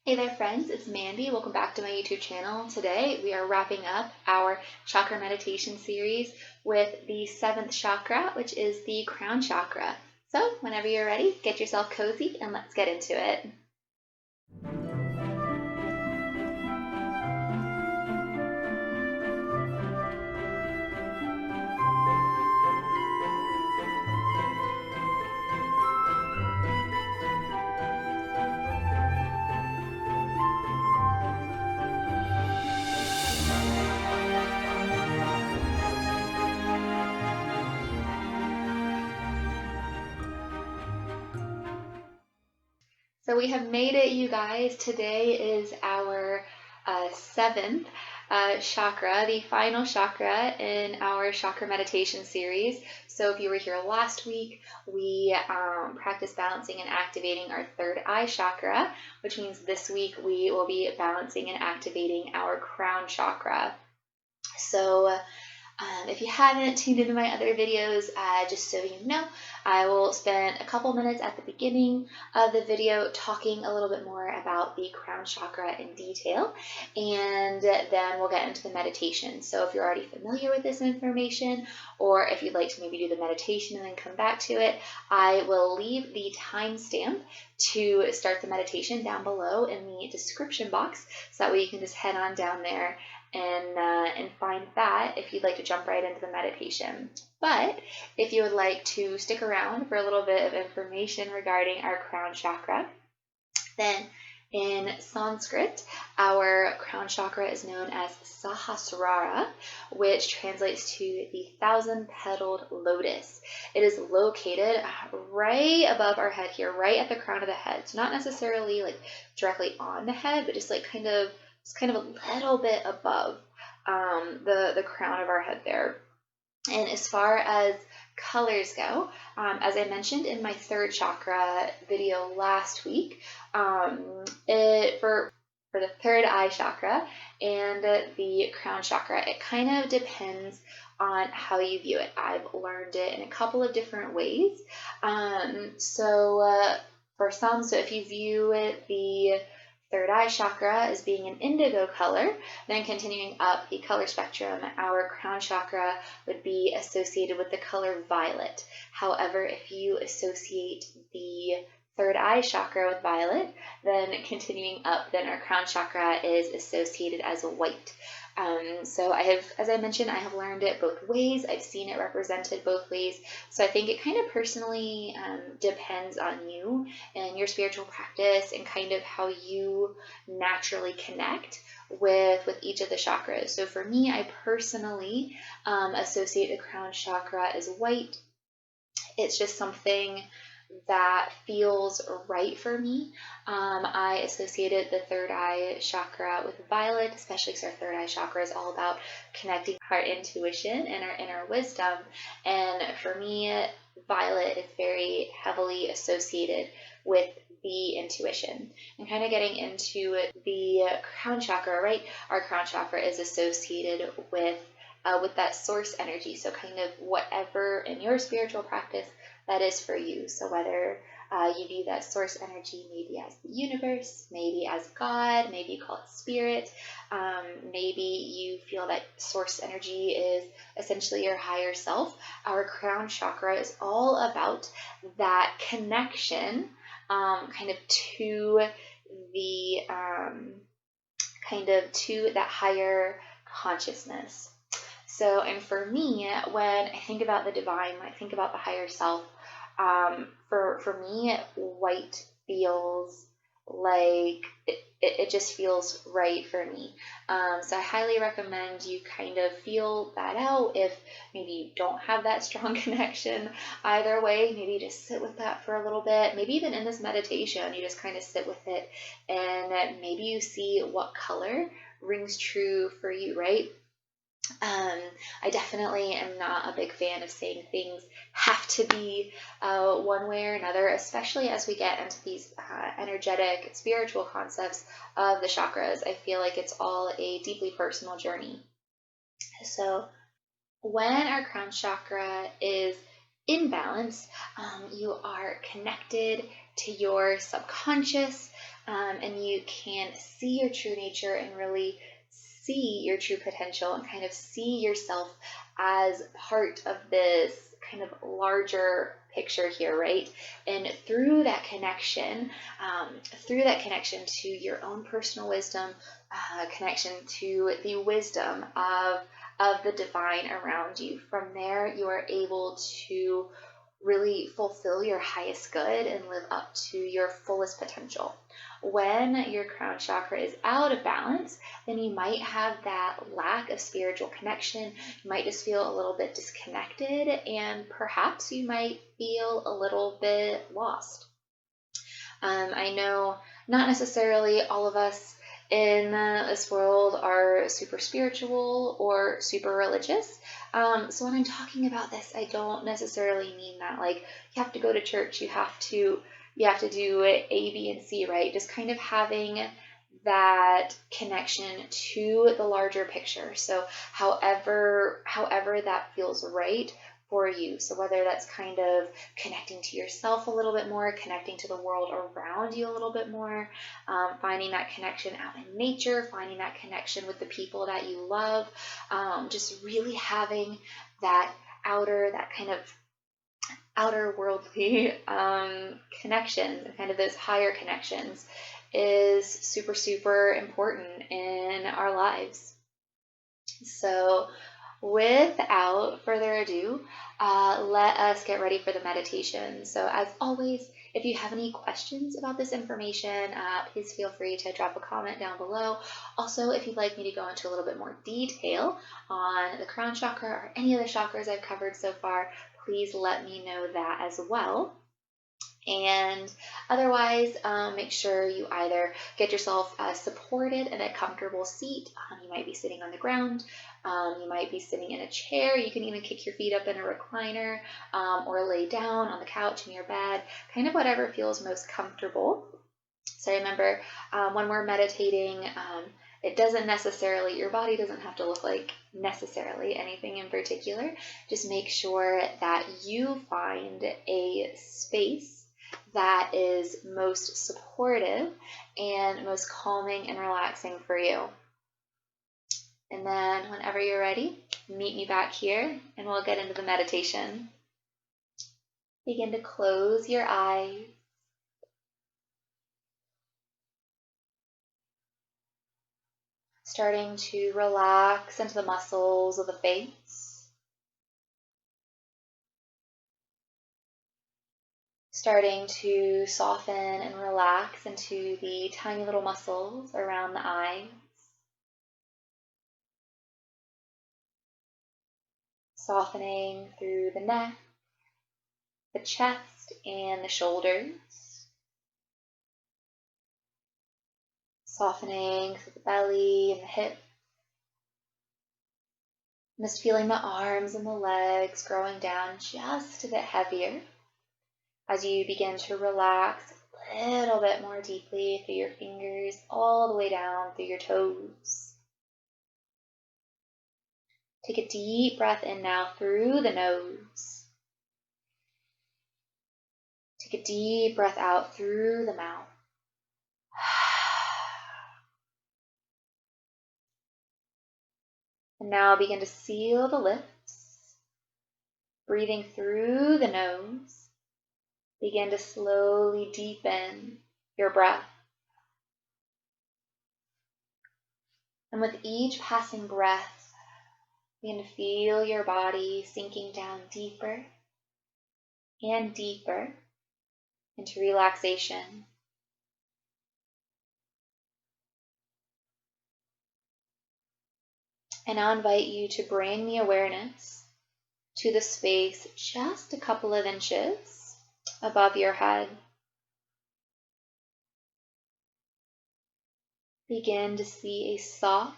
Hey there friends, it's Mandy. Welcome back to my YouTube channel. Today we are wrapping up our chakra meditation series with the 7th chakra, which is the crown chakra. So whenever you're ready, get yourself cozy and let's get into it. So we have made it, you guys. Today is our 7th chakra, the final chakra in our chakra meditation series. So if you were here last week, we practiced balancing and activating our third eye chakra, which means this week we will be balancing and activating our crown chakra. So if you haven't tuned into my other videos, just so you know, I will spend a couple minutes at the beginning of the video talking a little bit more about the crown chakra in detail, and then we'll get into the meditation. So if you're already familiar with this information, or if you'd like to maybe do the meditation and then come back to it, I will leave the timestamp to start the meditation down below in the description box, so that way you can just head on down there and find that if you'd like to jump right into the meditation. But if you would like to stick around for a little bit of information regarding our crown chakra, then in Sanskrit, our crown chakra is known as Sahasrara, which translates to the 1,000-petaled lotus. It is located right above our head here, right at the crown of the head. So not necessarily like directly on the head, but just like kind of a little bit above the crown of our head there. And as far as colors go, as I mentioned in my third chakra video last week, for the third eye chakra and the crown chakra, it kind of depends on how you view it. I've learned it in a couple of different ways. For some, so if you view it, the third eye chakra as being an indigo color, then continuing up the color spectrum, our crown chakra would be associated with the color violet. However, if you associate the third eye chakra with violet, then continuing up, then our crown chakra is associated as white. So as I mentioned, I have learned it both ways. I've seen it represented both ways. So I think it kind of personally depends on you and your spiritual practice and kind of how you naturally connect with each of the chakras. So for me, I personally associate the crown chakra as white. It's just something that feels right for me. I associated the third eye chakra with violet, especially because our third eye chakra is all about connecting our intuition and our inner wisdom. And for me, violet is very heavily associated with the intuition. And kind of getting into the crown chakra, right? Our crown chakra is associated with that source energy. So kind of whatever in your spiritual practice that is for you. So whether you view that source energy maybe as the universe, maybe as God, maybe you call it spirit, maybe you feel that source energy is essentially your higher self. Our crown chakra is all about that connection kind of to the to that higher consciousness. So, and for me, when I think about the divine, when I think about the higher self, for me, white feels like it just feels right for me. So I highly recommend you kind of feel that out. If maybe you don't have that strong connection either way, maybe just sit with that for a little bit. Maybe even in this meditation, you just kind of sit with it and maybe you see what color rings true for you, right? I definitely am not a big fan of saying things have to be one way or another, especially as we get into these energetic, spiritual concepts of the chakras. I feel like it's all a deeply personal journey. So when our crown chakra is in balance, you are connected to your subconscious, and you can see your true nature and really see your true potential and kind of see yourself as part of this kind of larger picture here, right? And through that connection to your own personal wisdom, connection to the wisdom of the divine around you, from there you are able to really fulfill your highest good and live up to your fullest potential. When your crown chakra is out of balance, then you might have that lack of spiritual connection. You might just feel a little bit disconnected, and perhaps you might feel a little bit lost. I know not necessarily all of us in this world are super spiritual or super religious. So when I'm talking about this, I don't necessarily mean that like you have to go to church, you have to do A, B, and C, right? Just kind of having that connection to the larger picture. So however that feels right for you. So whether that's kind of connecting to yourself a little bit more, connecting to the world around you a little bit more, finding that connection out in nature, finding that connection with the people that you love, just really having that kind of outer worldly connections and kind of those higher connections is super, super important in our lives. So without further ado, let us get ready for the meditation. So as always, if you have any questions about this information, please feel free to drop a comment down below. Also, if you'd like me to go into a little bit more detail on the crown chakra or any other chakras I've covered so far, please let me know that as well. And otherwise, make sure you either get yourself supported in a comfortable seat. You might be sitting on the ground. You might be sitting in a chair. You can even kick your feet up in a recliner, or lay down on the couch in your bed, kind of whatever feels most comfortable. So remember, when we're meditating, it doesn't necessarily, your body doesn't have to look like necessarily anything in particular. Just make sure that you find a space that is most supportive and most calming and relaxing for you. And then whenever you're ready, meet me back here and we'll get into the meditation. Begin to close your eyes. Starting to relax into the muscles of the face. Starting to soften and relax into the tiny little muscles around the eyes. Softening through the neck, the chest, and the shoulders. Softening through the belly and the hips. Just feeling the arms and the legs growing down just a bit heavier as you begin to relax a little bit more deeply through your fingers all the way down through your toes. Take a deep breath in now through the nose. Take a deep breath out through the mouth. And now begin to seal the lips, breathing through the nose. Begin to slowly deepen your breath. And with each passing breath, begin to feel your body sinking down deeper and deeper into relaxation. And I invite you to bring the awareness to the space just a couple of inches above your head. Begin to see a soft,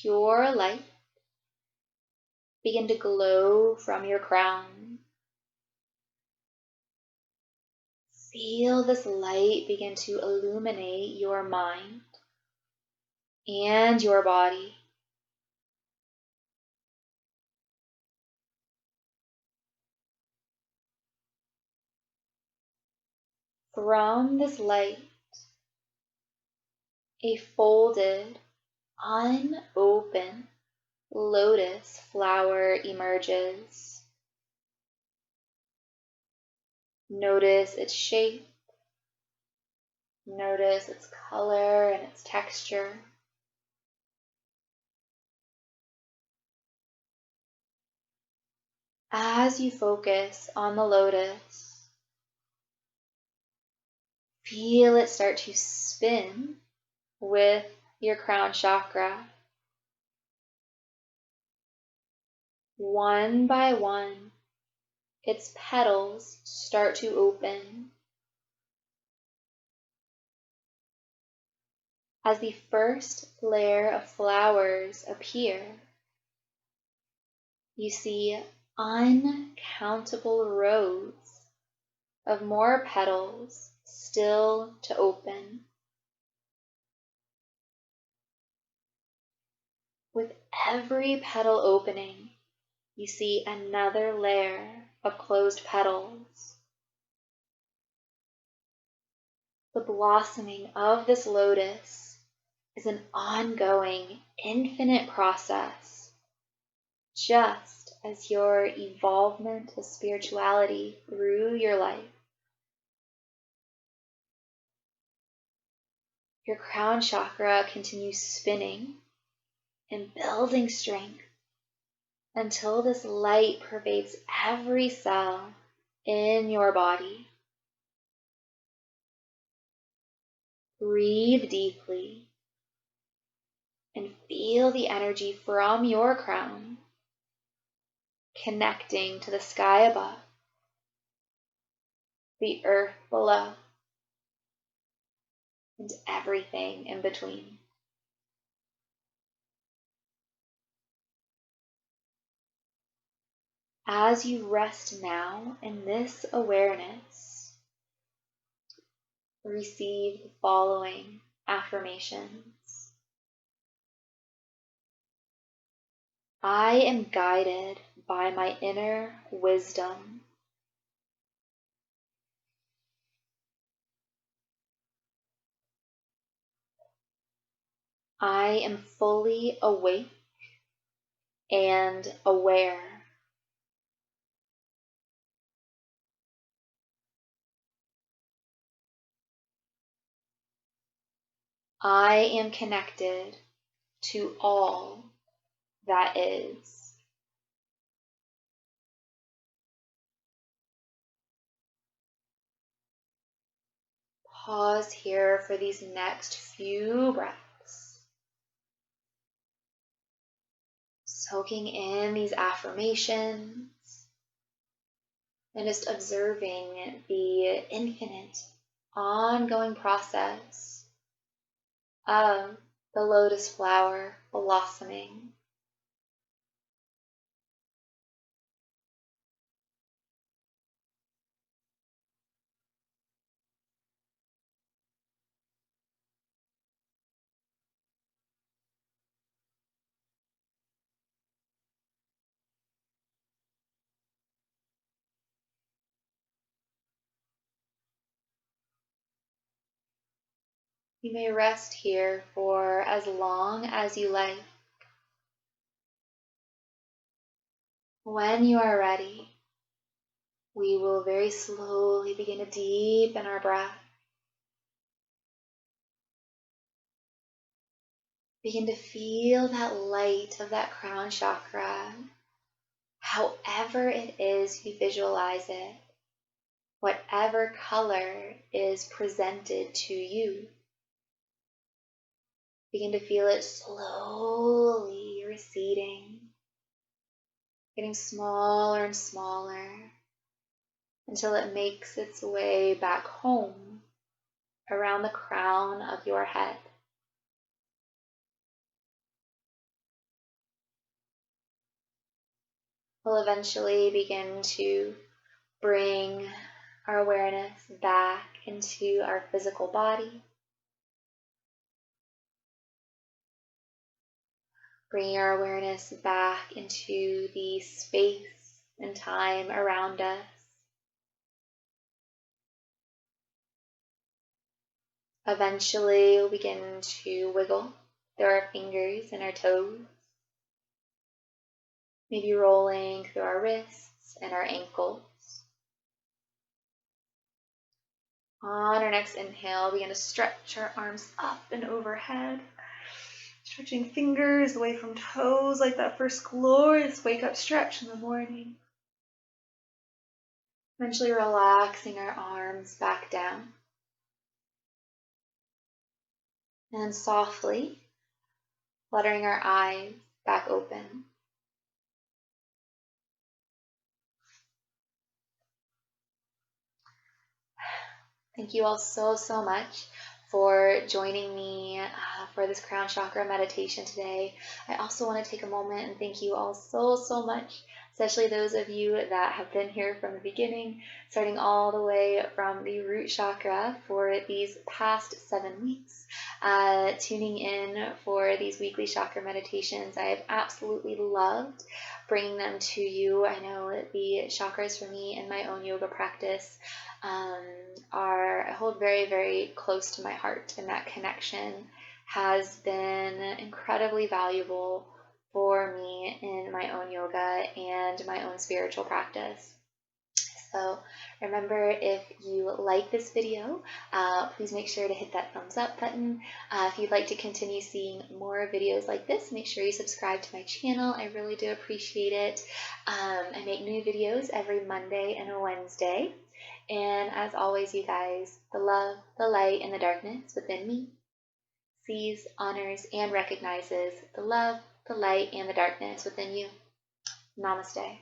pure light begin to glow from your crown. Feel this light begin to illuminate your mind and your body. From this light, a folded, unopened lotus flower emerges. Notice its shape. Notice its color and its texture. As you focus on the lotus, feel it start to spin with your crown chakra. One by one, its petals start to open. As the first layer of flowers appear, you see uncountable rows of more petals still to open. With every petal opening, you see another layer of closed petals. The blossoming of this lotus is an ongoing, infinite process, just as your evolvement of spirituality through your life. Your crown chakra continues spinning and building strength until this light pervades every cell in your body. Breathe deeply and feel the energy from your crown connecting to the sky above, the earth below, and everything in between. As you rest now in this awareness, receive the following affirmations. I am guided by my inner wisdom. I am fully awake and aware. I am connected to all that is. Pause here for these next few breaths, soaking in these affirmations and just observing the infinite, ongoing process of the lotus flower blossoming. You may rest here for as long as you like. When you are ready, we will very slowly begin to deepen our breath. Begin to feel that light of that crown chakra, however it is you visualize it, whatever color is presented to you. Begin to feel it slowly receding, getting smaller and smaller until it makes its way back home around the crown of your head. We'll eventually begin to bring our awareness back into our physical body. Bringing our awareness back into the space and time around us. Eventually, we'll begin to wiggle through our fingers and our toes, maybe rolling through our wrists and our ankles. On our next inhale, begin to stretch our arms up and overhead, stretching fingers away from toes like that first glorious wake-up stretch in the morning. Eventually relaxing our arms back down. And softly fluttering our eyes back open. Thank you all so much for joining me for this Crown Chakra meditation today. I also want to take a moment and thank you all so much, especially those of you that have been here from the beginning, starting all the way from the root chakra for these past 7 weeks, tuning in for these weekly chakra meditations. I have absolutely loved bringing them to you. I know that the chakras for me in my own yoga practice I hold very close to my heart, and that connection has been incredibly valuable for me in my own yoga and my own spiritual practice. So remember, if you like this video, please make sure to hit that thumbs up button. If you'd like to continue seeing more videos like this, make sure you subscribe to my channel. I really do appreciate it. I make new videos every Monday and a Wednesday. And as always, you guys, the love, the light, and the darkness within me sees, honors, and recognizes the love, the light, and the darkness within you. Namaste.